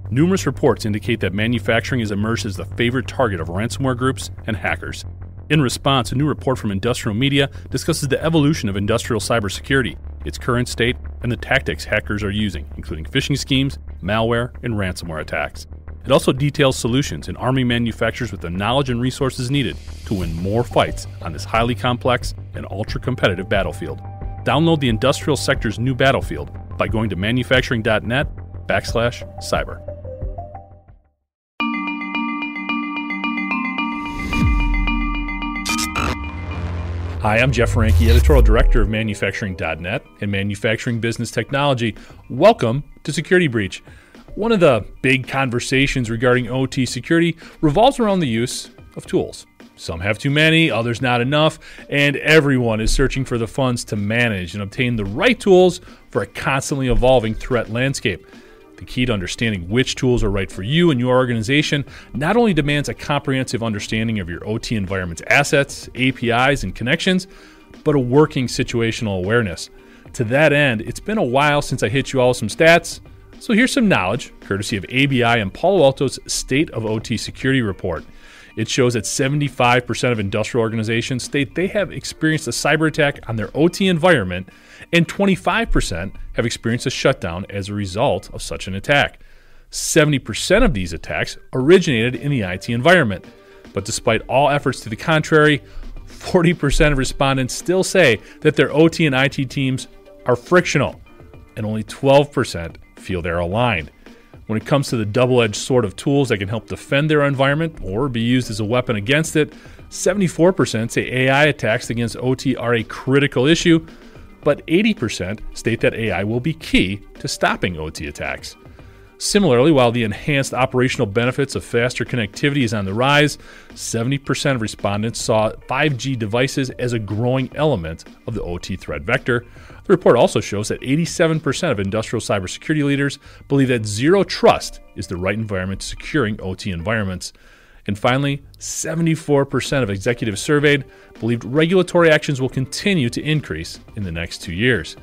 Numerous reports indicate that manufacturing has emerged as the favorite target of ransomware groups and hackers. In response, a new report from Industrial Media discusses the evolution of industrial cybersecurity, its current state, and the tactics hackers are using, including phishing schemes, malware, and ransomware attacks. It also details solutions in arming manufacturers with the knowledge and resources needed to win more fights on this highly complex and ultra-competitive battlefield. Download the industrial sector's new battlefield by going to manufacturing.net/cyber. Hi, I'm Jeff Franke, Editorial Director of Manufacturing.net and Manufacturing Business Technology. Welcome to Security Breach. One of the big conversations regarding OT security revolves around the use of tools. Some have too many, others not enough, and everyone is searching for the funds to manage and obtain the right tools for a constantly evolving threat landscape. The key to understanding which tools are right for you and your organization not only demands a comprehensive understanding of your OT environment's assets, APIs, and connections, but a working situational awareness. To that end, it's been a while since I hit you all with some stats, so here's some knowledge, courtesy of ABI and Palo Alto's State of OT Security Report. It shows that 75% of industrial organizations state they have experienced a cyber attack on their OT environment, and 25% have experienced a shutdown as a result of such an attack. 70% of these attacks originated in the IT environment. But despite all efforts to the contrary, 40% of respondents still say that their OT and IT teams are frictional, and only 12% feel they're aligned. When it comes to the double-edged sword of tools that can help defend their environment or be used as a weapon against it, 74% say AI attacks against OT are a critical issue, but 80% state that AI will be key to stopping OT attacks. Similarly, while the enhanced operational benefits of faster connectivity is on the rise, 70% of respondents saw 5G devices as a growing element of the OT threat vector. The report also shows that 87% of industrial cybersecurity leaders believe that zero trust is the right environment to securing OT environments. And finally, 74% of executives surveyed believed regulatory actions will continue to increase in the next 2 years.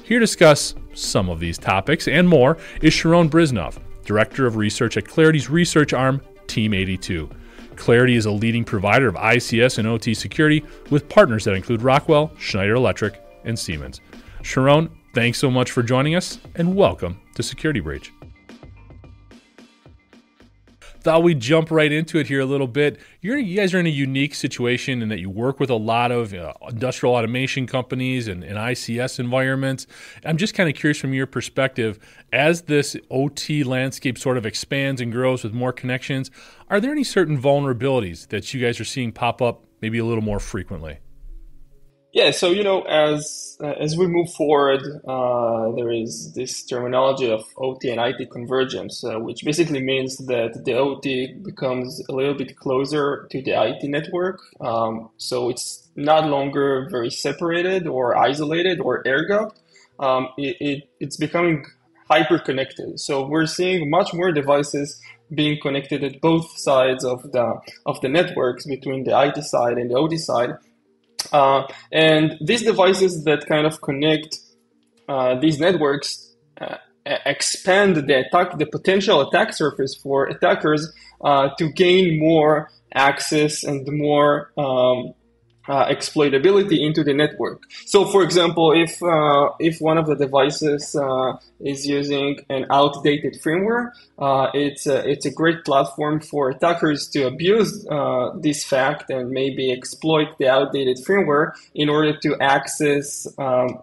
Here to discuss some of these topics and more is Sharon Briznoff, Director of Research at Clarity's research arm, Team 82. Clarity is a leading provider of ICS and OT security with partners that include Rockwell, Schneider Electric, and Siemens. Sharon, thanks so much for joining us, and welcome to Security Breach. Thought we'd jump right into it here a little bit. You guys are in a unique situation in that you work with a lot of industrial automation companies and ICS environments. I'm just kind of curious from your perspective, as this OT landscape sort of expands and grows with more connections, are there any certain vulnerabilities that you guys are seeing pop up maybe a little more frequently? Yeah, so as we move forward, there is this terminology of OT and IT convergence, which basically means that the OT becomes a little bit closer to the IT network. So it's not longer very separated or isolated or air-gapped. It's becoming hyper-connected. So we're seeing much more devices being connected at both sides of the networks between the IT side and the OT side. And these devices that kind of connect these networks expand the potential attack surface for attackers to gain more access and more exploitability into the network. So, for example, if one of the devices is using an outdated firmware, it's a great platform for attackers to abuse this fact and maybe exploit the outdated firmware in order to access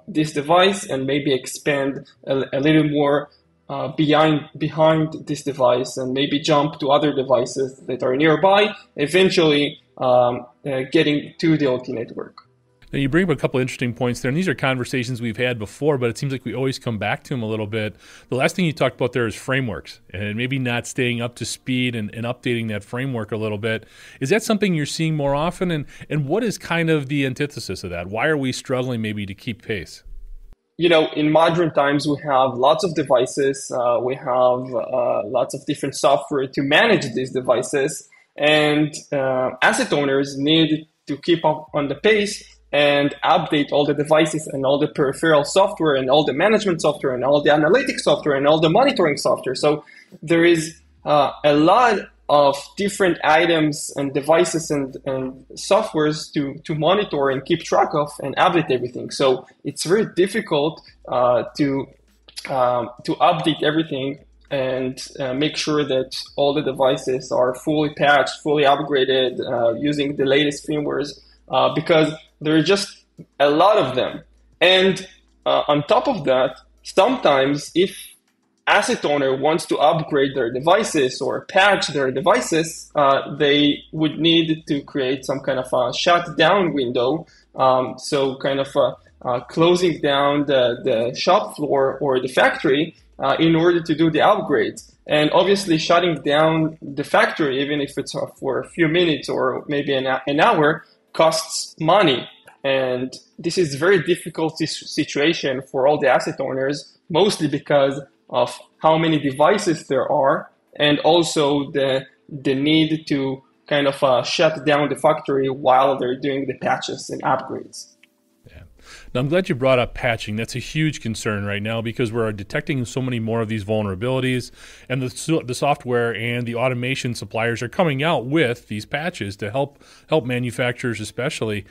this device and maybe expand a little more behind this device and maybe jump to other devices that are nearby, eventually getting to the OT network. Now, you bring up a couple of interesting points there, and these are conversations we've had before, but it seems like we always come back to them a little bit. The last thing you talked about there is frameworks, and maybe not staying up to speed and updating that framework a little bit. Is that something you're seeing more often, and what is kind of the antithesis of that? Why are we struggling maybe to keep pace? In modern times, we have lots of devices. We have lots of different software to manage these devices. And asset owners need to keep up on the pace and update all the devices and all the peripheral software and all the management software and all the analytics software and all the monitoring software. So there is a lot of different items and devices and softwares to monitor and keep track of and update everything. So it's very difficult to update everything and make sure that all the devices are fully patched, fully upgraded, using the latest firmwares, because there are just a lot of them. And on top of that, sometimes if asset owner wants to upgrade their devices or patch their devices, they would need to create some kind of a shutdown window. So kind of closing down the shop floor or the factory in order to do the upgrades. And obviously shutting down the factory, even if it's for a few minutes or maybe an hour, costs money. And this is a very difficult situation for all the asset owners, mostly because of how many devices there are, and also the need to kind of shut down the factory while they're doing the patches and upgrades. Yeah. Now, I'm glad you brought up patching. That's a huge concern right now because we're detecting so many more of these vulnerabilities, and the software and the automation suppliers are coming out with these patches to help manufacturers especially.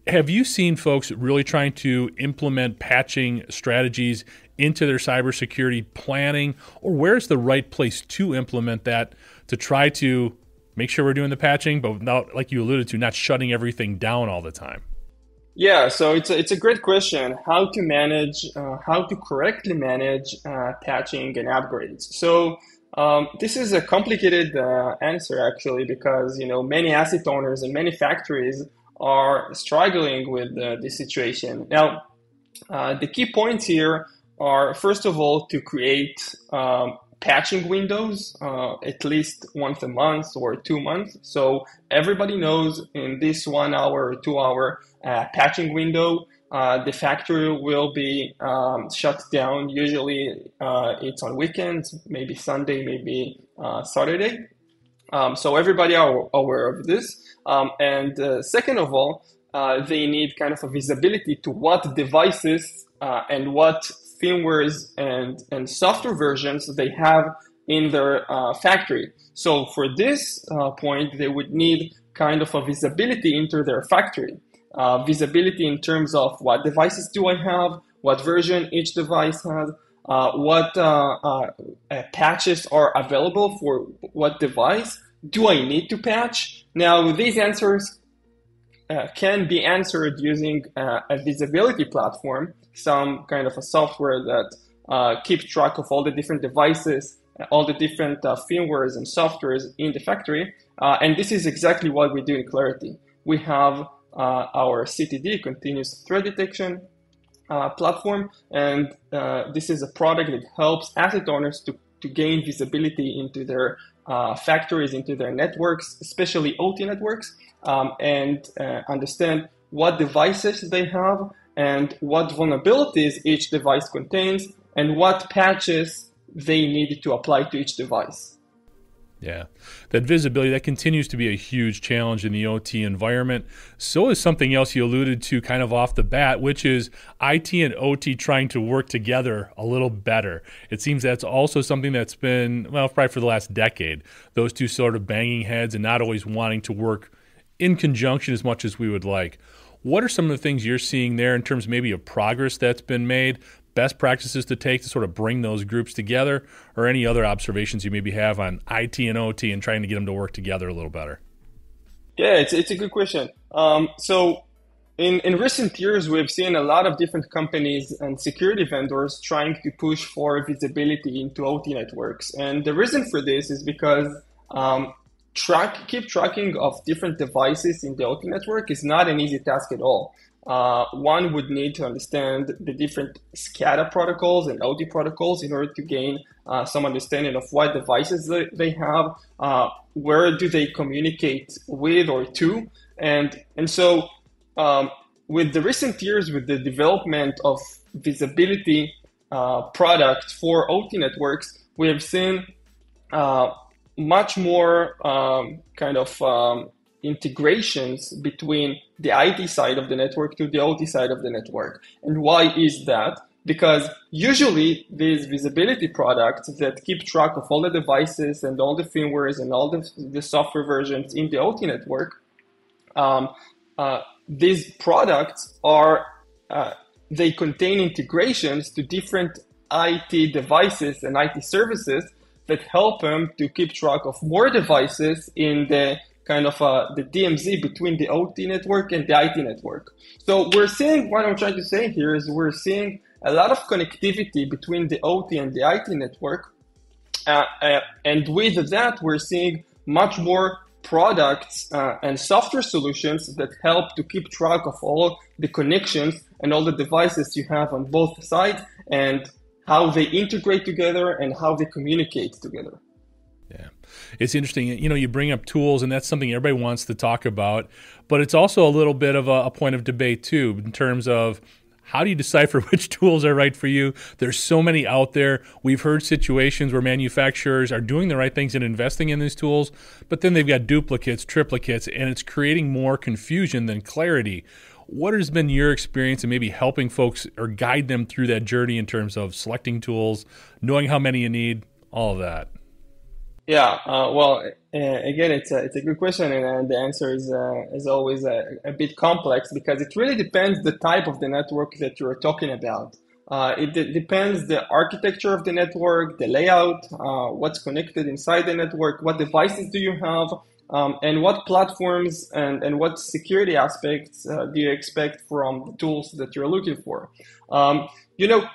Have you seen folks really trying to implement patching strategies into their cybersecurity planning, or where's the right place to implement that to try to make sure we're doing the patching, but not, like you alluded to, not shutting everything down all the time? Yeah, so it's a great question. How to correctly manage patching and upgrades. So this is a complicated answer actually, because many asset owners and many factories are struggling with this situation. Now, the key points here are, first of all, to create patching windows at least once a month or 2 months. So everybody knows in this 1 hour or 2 hour patching window, the factory will be shut down. Usually it's on weekends, maybe Sunday, maybe Saturday. So everybody are aware of this. And second of all, they need kind of a visibility to what devices and what firmwares and software versions they have in their factory. So for this point, they would need kind of a visibility into their factory. Visibility in terms of what devices do I have, what version each device has, what patches are available for what device. Do I need to patch? Now, these answers can be answered using a visibility platform, some kind of a software that keeps track of all the different devices, all the different firmwares and softwares in the factory. And this is exactly what we do in Claroty. We have our CTD, Continuous Threat Detection platform, and this is a product that helps asset owners to gain visibility into their factories, into their networks, especially OT networks, and understand what devices they have and what vulnerabilities each device contains and what patches they need to apply to each device. Yeah, that visibility, that continues to be a huge challenge in the OT environment. So is something else you alluded to kind of off the bat, which is IT and OT trying to work together a little better. It seems that's also something that's been, well, probably for the last decade, those two sort of banging heads and not always wanting to work in conjunction as much as we would like. What are some of the things you're seeing there in terms maybe of progress that's been made, best practices to take to sort of bring those groups together, or any other observations you maybe have on IT and OT and trying to get them to work together a little better? Yeah, it's a good question. So in recent years, we've seen a lot of different companies and security vendors trying to push for visibility into OT networks. And the reason for this is because keep tracking of different devices in the OT network is not an easy task at all. One would need to understand the different SCADA protocols and OT protocols in order to gain some understanding of what devices they have, where do they communicate with or to, and so with the recent years, with the development of visibility product for OT networks, we have seen much more integrations between the IT side of the network to the OT side of the network. And why is that? Because usually these visibility products that keep track of all the devices and all the firmwares and all the software versions in the OT network, these products are they contain integrations to different IT devices and IT services that help them to keep track of more devices in the kind of the DMZ between the OT network and the IT network. So we're seeing, what I'm trying to say here is we're seeing a lot of connectivity between the OT and the IT network. And with that, we're seeing much more products and software solutions that help to keep track of all the connections and all the devices you have on both sides and how they integrate together and how they communicate together. Yeah, it's interesting. You bring up tools, and that's something everybody wants to talk about, but it's also a little bit of a point of debate too, in terms of how do you decipher which tools are right for you? There's so many out there. We've heard situations where manufacturers are doing the right things and investing in these tools, but then they've got duplicates, triplicates, and it's creating more confusion than clarity. What has been your experience in maybe helping folks or guide them through that journey in terms of selecting tools, knowing how many you need, all of that? Yeah, again, it's a good question, and the answer is always a bit complex because it really depends the type of the network that you're talking about. It depends the architecture of the network, the layout, what's connected inside the network, what devices do you have, and what platforms and what security aspects do you expect from the tools that you're looking for.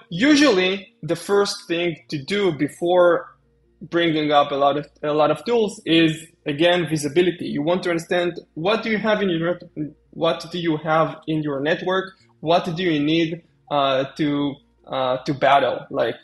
Usually the first thing to do before bringing up a lot of tools is, again, visibility. You want to understand what do you have in your network, what do you need to battle, like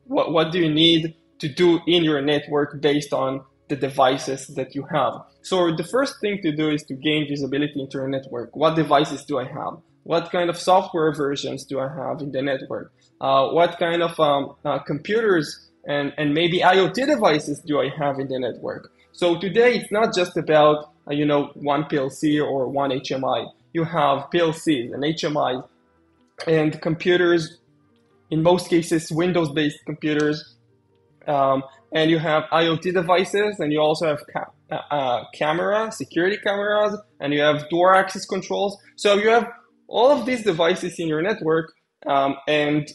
what do you need to do in your network based on the devices that you have. So the first thing to do is to gain visibility into your network. What devices do I have? What kind of software versions do I have in the network? What kind of computers and maybe IoT devices do I have in the network? So today it's not just about one PLC or one HMI. You have PLCs and HMI and computers, in most cases Windows-based computers, and you have IoT devices, and you also have camera, security cameras, and you have door access controls. So you have all of these devices in your network, and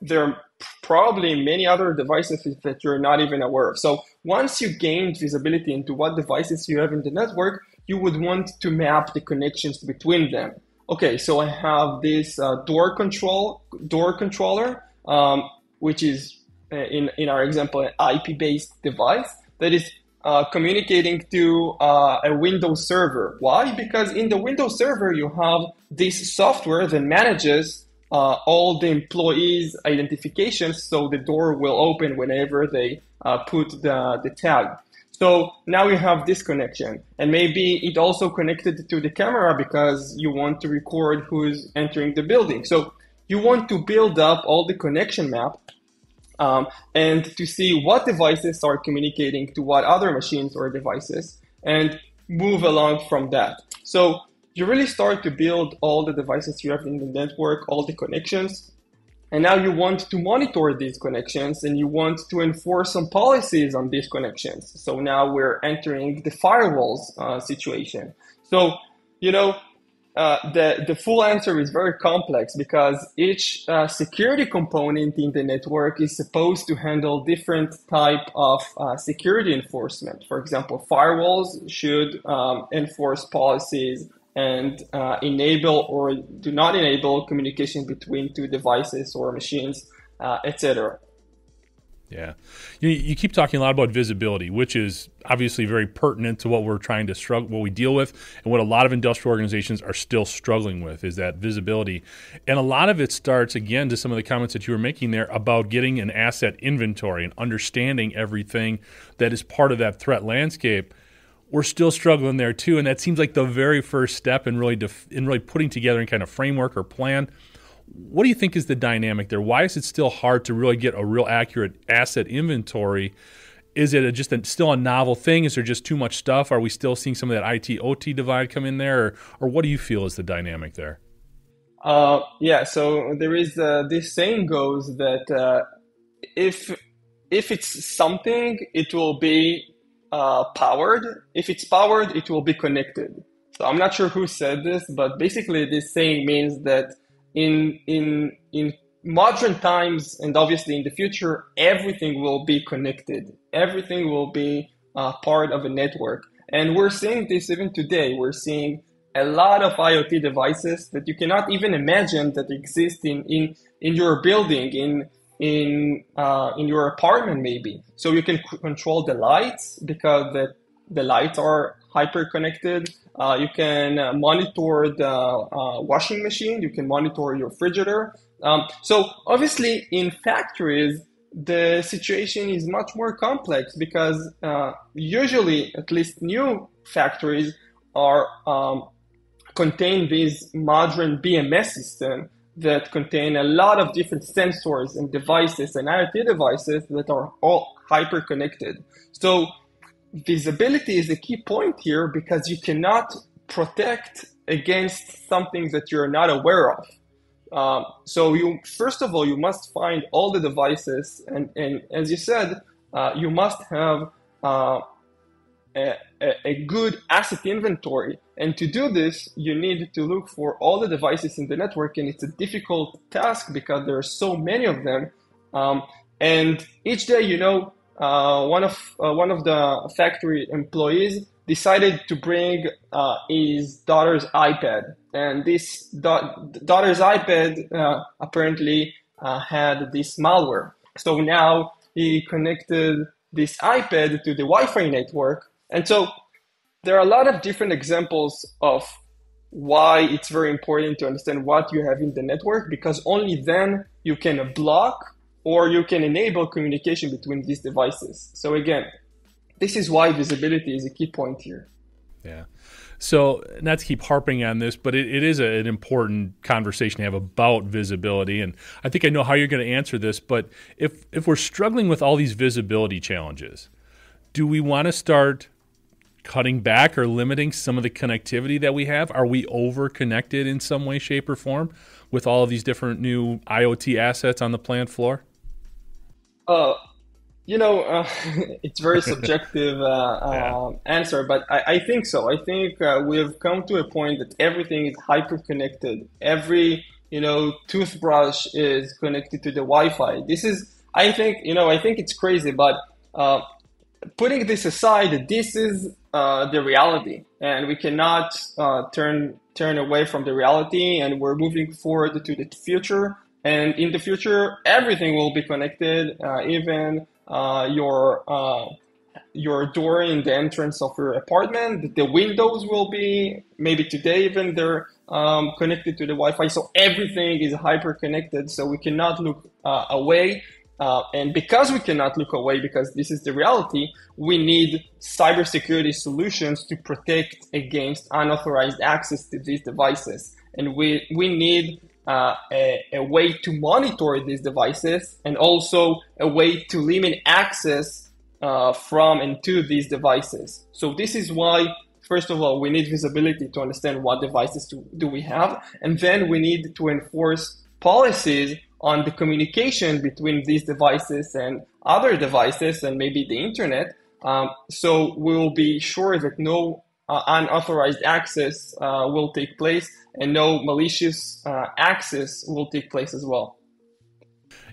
there are probably many other devices that you're not even aware of. So once you gain visibility into what devices you have in the network, you would want to map the connections between them. Okay, so I have this door controller, which is in our example an IP-based device that is communicating to a Windows server. Why? Because in the Windows server you have this software that manages all the employees' identifications, so the door will open whenever they put the tag. So now you have this connection, and maybe it also connected to the camera because you want to record who's entering the building. So you want to build up all the connection map and to see what devices are communicating to what other machines or devices and move along from that. So you really start to build all the devices you have in the network, all the connections. And now you want to monitor these connections and you want to enforce some policies on these connections. So now we're entering the firewalls situation. So, the full answer is very complex because each security component in the network is supposed to handle different type of security enforcement. For example, firewalls should enforce policies and enable or do not enable communication between two devices or machines, etc. Yeah. You keep talking a lot about visibility, which is obviously very pertinent to what we're trying to struggle, what we deal with, and what a lot of industrial organizations are still struggling with is that visibility. And a lot of it starts, again, to some of the comments that you were making there about getting an asset inventory and understanding everything that is part of that threat landscape. We're still struggling there too, and that seems like the very first step in really putting together any kind of framework or plan. What do you think is the dynamic there? Why is it still hard to really get a real accurate asset inventory? is it still a novel thing? Is there just too much stuff? Are we still seeing some of that IT OT divide come in there, or what do you feel is the dynamic there? Yeah, so there is this saying goes that if it's something, it will be powered. If it's powered, it will be connected. So I'm not sure who said this, but basically this saying means that in modern times and obviously in the future, everything will be connected. Everything will be part of a network. And we're seeing this even today. We're seeing a lot of IoT devices that you cannot even imagine that exist in your building, in your apartment maybe. So you can control the lights because the lights are hyper connected. You can monitor the washing machine. You can monitor your refrigerator. So obviously in factories, the situation is much more complex because usually, at least new factories, are contain these modern BMS system that contain a lot of different sensors and devices and IoT devices that are all hyper connected. So visibility is a key point here because you cannot protect against something that you're not aware of. So you first of all, you must find all the devices, and as you said, you must have a good asset inventory. And to do this, you need to look for all the devices in the network, and it's a difficult task because there are so many of them. And each day, one of the factory employees decided to bring his daughter's iPad, and this daughter's iPad apparently had this malware. So now he connected this iPad to the Wi-Fi network. And so there are a lot of different examples of why it's very important to understand what you have in the network, because only then you can block or you can enable communication between these devices. So again, this is why visibility is a key point here. Yeah. So not to keep harping on this, but it is an important conversation to have about visibility. And I think I know how you're going to answer this, but if we're struggling with all these visibility challenges, do we want to start cutting back or limiting some of the connectivity that we have? Are we over-connected in some way, shape, or form with all of these different new IoT assets on the plant floor? It's very subjective answer, but I think so. I think we've come to a point that everything is hyper-connected. Every, toothbrush is connected to the Wi-Fi. I think it's crazy, but putting this aside, this is the reality, and we cannot turn away from the reality, and we're moving forward to the future. And in the future, everything will be connected, even your door in the entrance of your apartment. The windows will be, maybe today even, they're connected to the Wi-Fi. So everything is hyper connected. So we cannot look away. And because we cannot look away, because this is the reality, we need cybersecurity solutions to protect against unauthorized access to these devices. And we need a way to monitor these devices, and also a way to limit access from and to these devices. So this is why, first of all, we need visibility to understand what devices do we have, and then we need to enforce policies on the communication between these devices and other devices and maybe the internet. So we'll be sure that no unauthorized access will take place, and no malicious access will take place as well.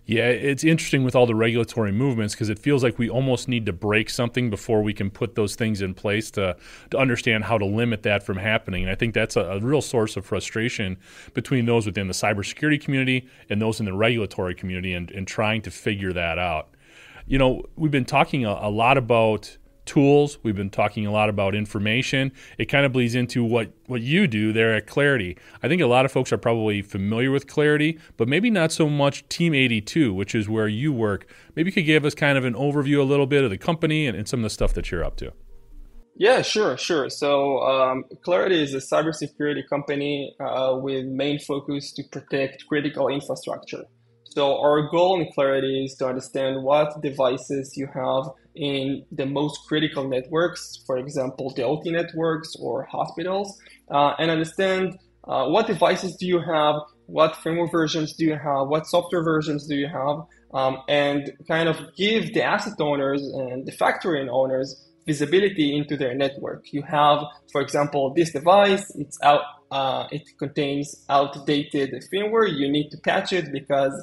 Yeah, it's interesting with all the regulatory movements, because it feels like we almost need to break something before we can put those things in place to understand how to limit that from happening. And I think that's a real source of frustration between those within the cybersecurity community and those in the regulatory community, and trying to figure that out. We've been talking a lot about tools. We've been talking a lot about information. It kind of bleeds into what you do there at Claroty. I think a lot of folks are probably familiar with Claroty, but maybe not so much Team 82, which is where you work. Maybe you could give us kind of an overview a little bit of the company and some of the stuff that you're up to. Yeah, sure. So Claroty is a cybersecurity company with main focus to protect critical infrastructure. So our goal in Clarity is to understand what devices you have in the most critical networks, for example, the OT networks or hospitals, and understand what devices do you have, what firmware versions do you have, what software versions do you have, and kind of give the asset owners and the factory owners visibility into their network. You have, for example, this device, it contains outdated firmware. You need to patch it because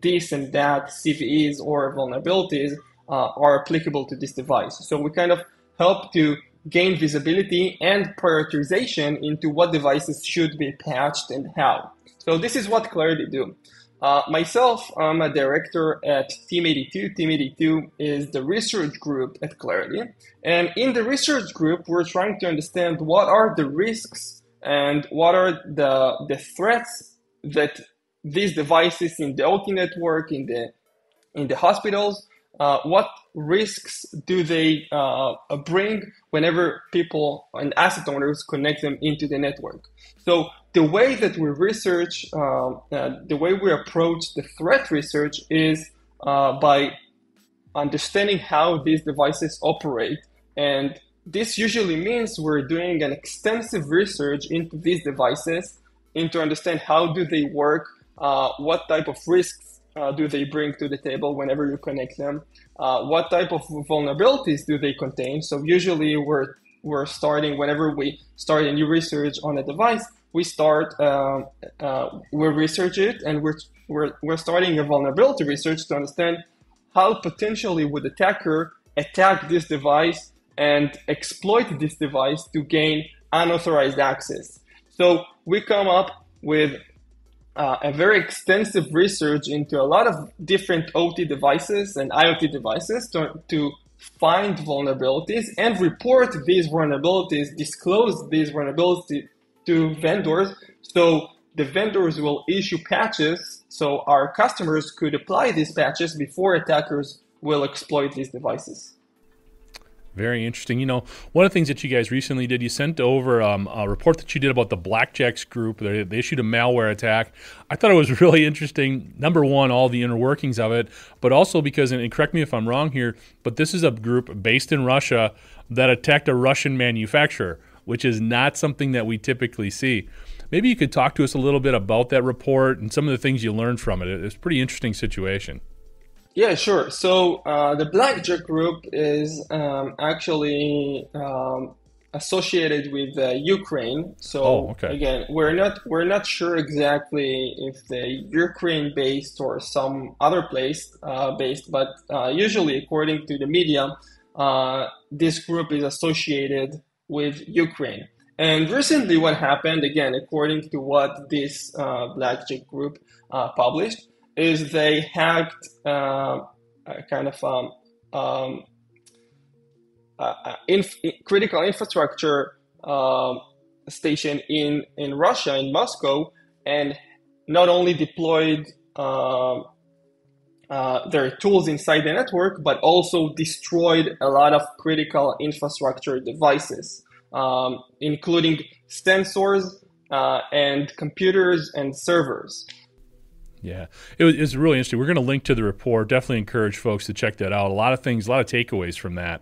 this and that CVEs or vulnerabilities are applicable to this device. So we kind of help to gain visibility and prioritization into what devices should be patched and how. So this is what Clarity do. Myself, I'm a director at Team 82. Team 82 is the research group at Clarity. And in the research group, we're trying to understand what are the risks and what are the threats that these devices in the OT network, in the hospitals, what risks do they bring whenever people and asset owners connect them into the network? So the way that we research, the way we approach the threat research is by understanding how these devices operate. And this usually means we're doing an extensive research into these devices, into understand how do they work, what type of risks do they bring to the table whenever you connect them, what type of vulnerabilities do they contain. So usually we're starting, whenever we start a new research on a device, we research it, and we're starting a vulnerability research to understand how potentially would attacker attack this device and exploit this device to gain unauthorized access. So we come up with a very extensive research into a lot of different OT devices and IoT devices to find vulnerabilities and report these vulnerabilities, disclose these vulnerabilities to vendors, so the vendors will issue patches so our customers could apply these patches before attackers will exploit these devices. Very interesting. One of the things that you guys recently did, you sent over a report that you did about the Blackjacks group. They issued a malware attack. I thought it was really interesting. Number one, all the inner workings of it, but also because, and correct me if I'm wrong here, but this is a group based in Russia that attacked a Russian manufacturer, which is not something that we typically see. Maybe you could talk to us a little bit about that report and some of the things you learned from it. It's a pretty interesting situation. Yeah, sure. So the Blackjack group is actually associated with Ukraine. So again, we're not sure exactly if they're Ukraine based or some other place based, but usually according to the media, this group is associated with Ukraine. And recently, what happened, again, according to what this Blackjack group published, is they hacked critical infrastructure station in Russia, in Moscow, and not only deployed their tools inside the network, but also destroyed a lot of critical infrastructure devices, including sensors and computers and servers. Yeah, it's really interesting. We're going to link to the report. Definitely encourage folks to check that out. A lot of things, a lot of takeaways from that.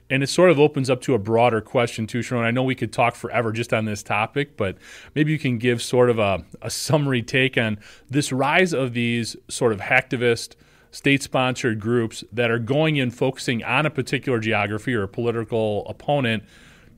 And it sort of opens up to a broader question too, Sharon. I know we could talk forever just on this topic, but maybe you can give sort of a summary take on this rise of these sort of hacktivist, state-sponsored groups that are going in focusing on a particular geography or a political opponent,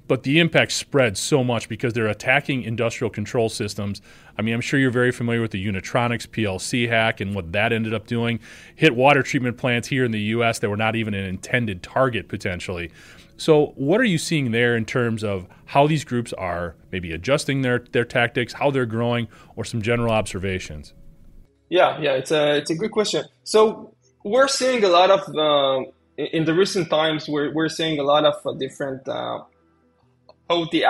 but the impact spreads so much because they're attacking industrial control systems. I mean, I'm sure you're very familiar with the Unitronics PLC hack and what that ended up doing. Hit water treatment plants here in the U.S. that were not even an intended target potentially. So what are you seeing there in terms of how these groups are maybe adjusting their tactics, how they're growing, or some general observations? Yeah, it's a good question. So we're seeing a lot of, in the recent times, we're seeing a lot of different OT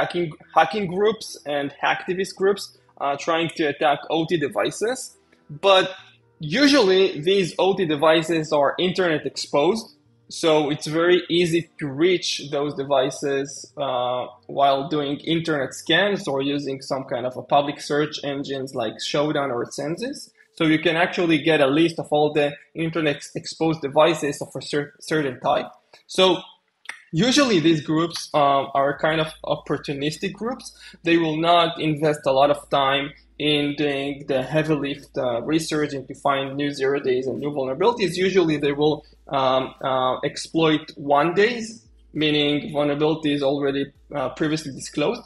hacking groups and hacktivist groups trying to attack OT devices. But usually these OT devices are internet exposed. So it's very easy to reach those devices while doing internet scans or using some kind of a public search engines like Shodan or Census. So you can actually get a list of all the internet exposed devices of a certain type. So usually these groups are kind of opportunistic groups. They will not invest a lot of time in doing the heavy lift research and to find new 0 days and new vulnerabilities. Usually they will exploit 1 days, meaning vulnerabilities already previously disclosed.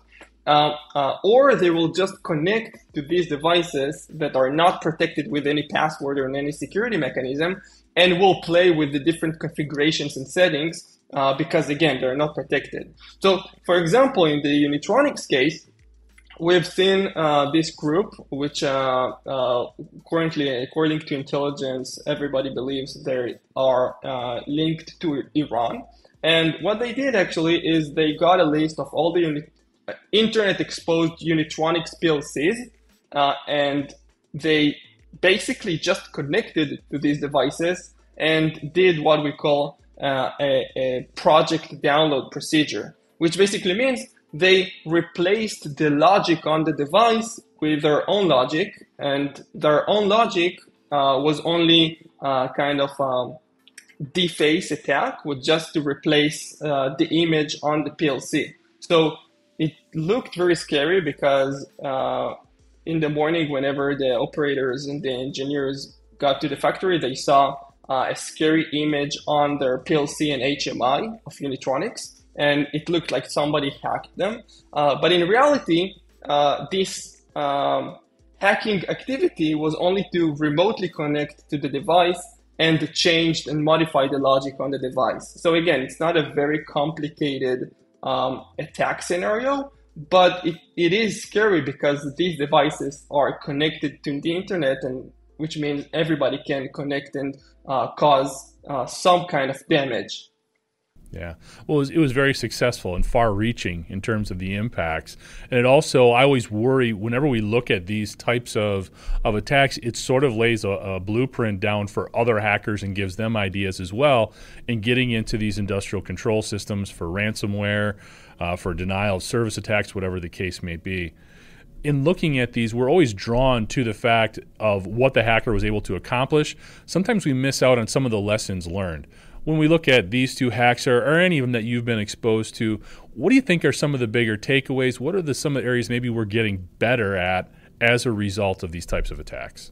Or they will just connect to these devices that are not protected with any password or any security mechanism, and will play with the different configurations and settings because, again, they're not protected. So, for example, in the Unitronics case, we've seen this group, which currently, according to intelligence, everybody believes they are linked to Iran. And what they did actually is they got a list of all the internet exposed Unitronics PLCs, and they basically just connected to these devices and did what we call a project download procedure, which basically means they replaced the logic on the device with their own logic, and their own logic was only kind of deface attack, with just to replace the image on the PLC. So it looked very scary because in the morning, whenever the operators and the engineers got to the factory, they saw a scary image on their PLC and HMI of Unitronics, and it looked like somebody hacked them. But in reality, this hacking activity was only to remotely connect to the device and changed and modified the logic on the device. So again, it's not a very complicated attack scenario, but it is scary because these devices are connected to the internet, and which means everybody can connect and cause some kind of damage. Yeah. Well, it was very successful and far-reaching in terms of the impacts. And it also, I always worry, whenever we look at these types of attacks, it sort of lays a blueprint down for other hackers and gives them ideas as well in getting into these industrial control systems for ransomware, for denial of service attacks, whatever the case may be. In looking at these, we're always drawn to the fact of what the hacker was able to accomplish. Sometimes we miss out on some of the lessons learned. When we look at these two hacks, or any of them that you've been exposed to, what do you think are some of the bigger takeaways? What are some of the areas maybe we're getting better at as a result of these types of attacks?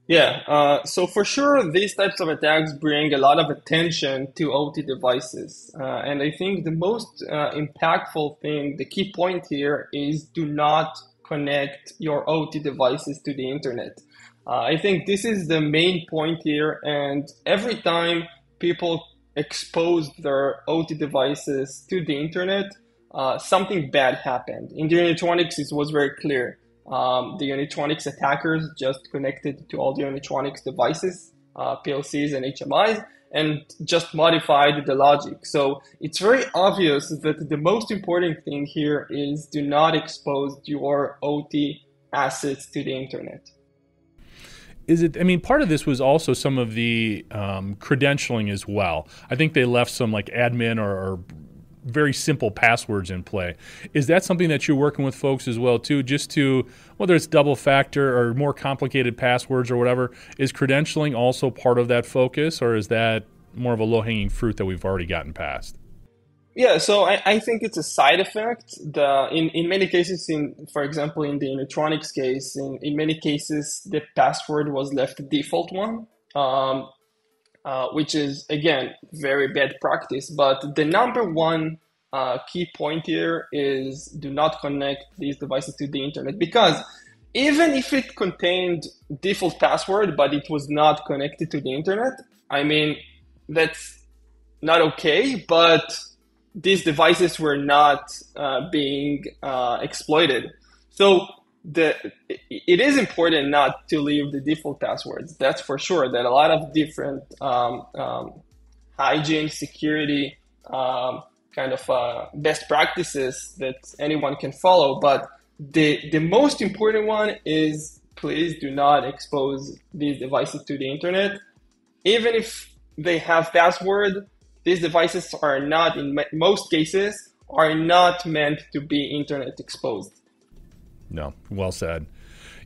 Yeah, so for sure, these types of attacks bring a lot of attention to OT devices. And I think the most impactful thing, the key point here is do not connect your OT devices to the internet. I think this is the main point here, and every time people exposed their OT devices to the internet, something bad happened. In the Unitronics, it was very clear. The Unitronics attackers just connected to all the Unitronics devices, PLCs and HMIs, and just modified the logic. So it's very obvious that the most important thing here is do not expose your OT assets to the internet. Part of this was also some of the credentialing as well. I think they left some like admin or very simple passwords in play. Is that something that you're working with folks as well too, just to, whether it's double factor or more complicated passwords or whatever, is credentialing also part of that focus, or is that more of a low-hanging fruit that we've already gotten past? Yeah, so I think it's a side effect. In many cases, for example, in the Unitronics case, in many cases, the password was left the default one, which is, again, very bad practice. But the number one key point here is do not connect these devices to the internet, because even if it contained default password, but it was not connected to the internet, that's not okay, but these devices were not being exploited. So it is important not to leave the default passwords. That's for sure. That a lot of different hygiene, security, best practices that anyone can follow. But the most important one is please do not expose these devices to the internet. Even if they have password, these devices are not, in most cases, are not meant to be internet exposed. No, well said.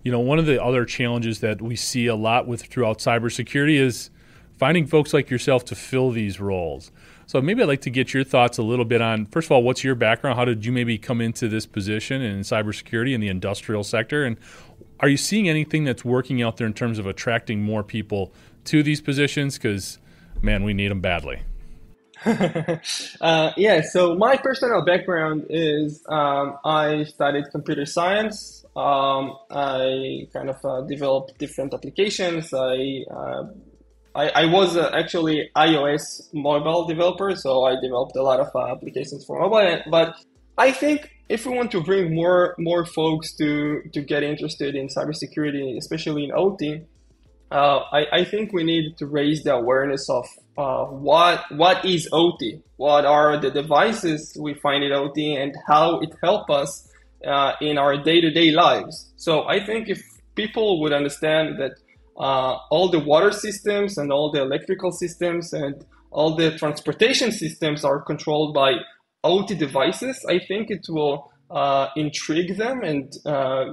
One of the other challenges that we see a lot with throughout cybersecurity is finding folks like yourself to fill these roles. So maybe I'd like to get your thoughts a little bit on, first of all, what's your background? How did you maybe come into this position in cybersecurity in the industrial sector? And are you seeing anything that's working out there in terms of attracting more people to these positions? Because, man, we need them badly. So my personal background is I studied computer science. I kind of developed different applications. I was actually iOS mobile developer, so I developed a lot of applications for mobile. But I think if we want to bring more folks to get interested in cybersecurity, especially in OT, I think we need to raise the awareness of what is OT, what are the devices we find in OT, and how it helps us in our day-to-day lives. So I think if people would understand that all the water systems and all the electrical systems and all the transportation systems are controlled by OT devices, I think it will intrigue them and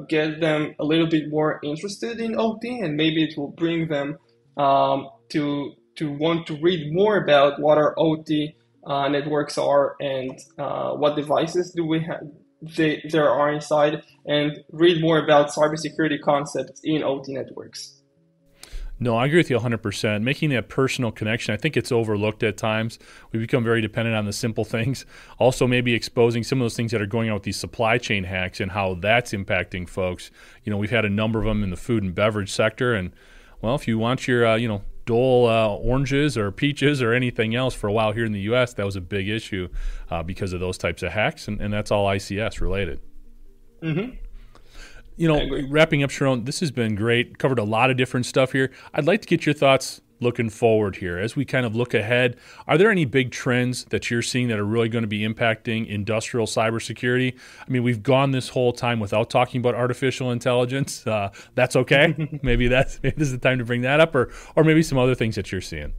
get them a little bit more interested in OT, and maybe it will bring them to want to read more about what our OT networks are and what devices do we have there are inside, and read more about cybersecurity concepts in OT networks. No, I agree with you 100%. Making that personal connection, I think it's overlooked at times. We become very dependent on the simple things. Also, maybe exposing some of those things that are going on with these supply chain hacks and how that's impacting folks. We've had a number of them in the food and beverage sector. And, well, if you want your, Dole oranges or peaches or anything else, for a while here in the U.S., that was a big issue because of those types of hacks. And that's all ICS related. Mm-hmm. Wrapping up, Sharon, this has been great. Covered a lot of different stuff here. I'd like to get your thoughts looking forward here. As we kind of look ahead, are there any big trends that you're seeing that are really going to be impacting industrial cybersecurity? I mean, we've gone this whole time without talking about artificial intelligence. That's okay. maybe this is the time to bring that up, or maybe some other things that you're seeing.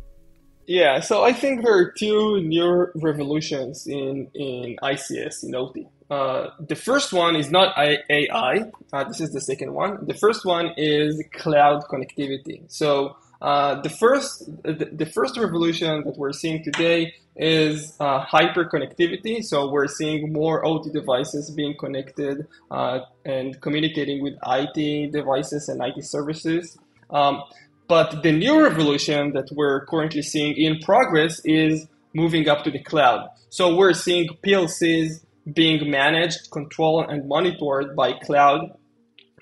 Yeah, so I think there are two new revolutions in ICS, in OT. The first one is not AI. This is the second one. The first one is cloud connectivity. So the first revolution that we're seeing today is hyper connectivity. So we're seeing more OT devices being connected and communicating with IT devices and IT services. But the new revolution that we're currently seeing in progress is moving up to the cloud. So we're seeing PLCs being managed, controlled, and monitored by cloud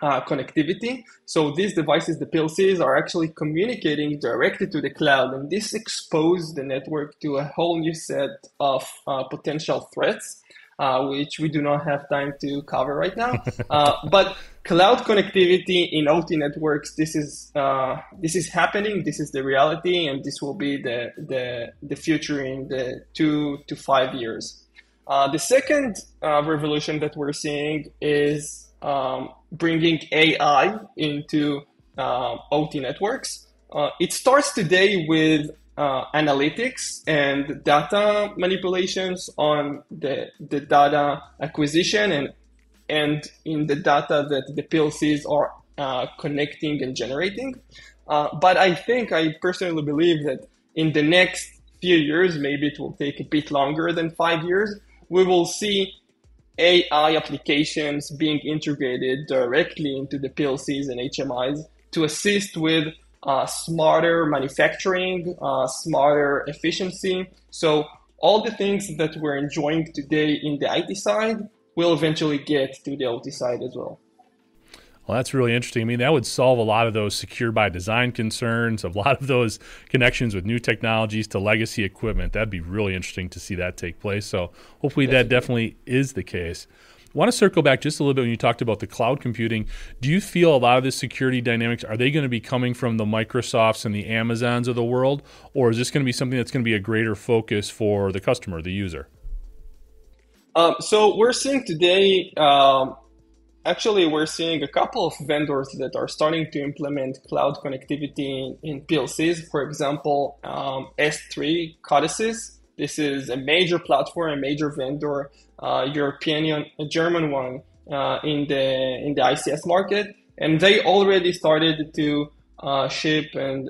connectivity. So these devices, the PLCs, are actually communicating directly to the cloud, and this exposed the network to a whole new set of potential threats, which we do not have time to cover right now. But cloud connectivity in OT networks, this is happening. This is the reality, and this will be the future in the 2 to 5 years. The second revolution that we're seeing is bringing AI into OT networks. It starts today with analytics and data manipulations on the data acquisition and in the data that the PLCs are connecting and generating. But I personally believe that in the next few years, maybe it will take a bit longer than 5 years, we will see AI applications being integrated directly into the PLCs and HMIs to assist with smarter manufacturing, smarter efficiency. So all the things that we're enjoying today in the IT side will eventually get to the OT side as well. Well, that's really interesting. I mean, that would solve a lot of those secure by design concerns, a lot of those connections with new technologies to legacy equipment. That'd be really interesting to see that take place. So hopefully that definitely is the case. I want to circle back just a little bit when you talked about the cloud computing. Do you feel a lot of the security dynamics, are they going to be coming from the Microsofts and the Amazons of the world, or is this going to be something that's going to be a greater focus for the customer, the user? So we're seeing today, we're seeing a couple of vendors that are starting to implement cloud connectivity in PLCs. For example, S3 Codesys. This is a major platform, a major vendor, European, a German one in the ICS market, And they already started to ship and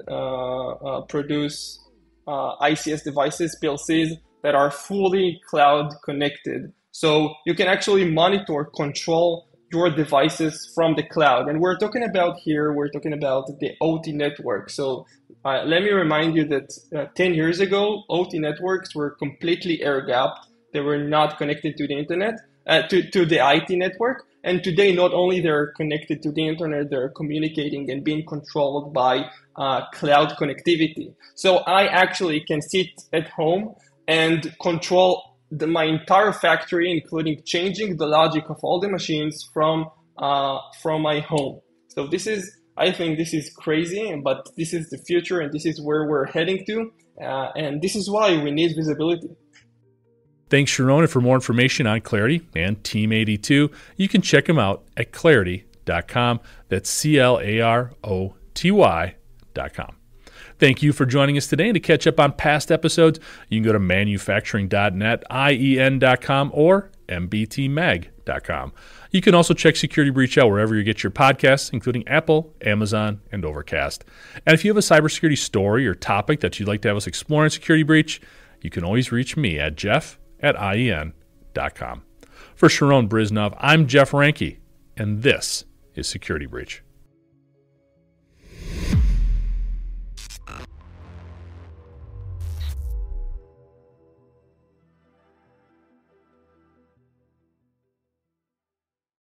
produce ICS devices, PLCs, that are fully cloud connected. So you can actually monitor, control your devices from the cloud. And we're talking about the OT network. So let me remind you that 10 years ago, OT networks were completely air-gapped. They were not connected to the internet, to the IT network. And today, not only they're connected to the internet, they're communicating and being controlled by cloud connectivity. So I actually can sit at home and control my entire factory, including changing the logic of all the machines from my home. So I think this is crazy, but this is the future, and this is where we're heading to, and this is why we need visibility. Thanks, Sharon. And for more information on Claroty and Team 82, you can check them out at claroty.com. That's CLAROTY.com. Thank you for joining us today. And to catch up on past episodes, you can go to manufacturing.net, IEN.com, or mbtmag.com. You can also check Security Breach out wherever you get your podcasts, including Apple, Amazon, and Overcast. And if you have a cybersecurity story or topic that you'd like to have us explore in Security Breach, you can always reach me at jeff@IEN.com. For Sharon Brizhnov, I'm Jeff Reinke, and this is Security Breach.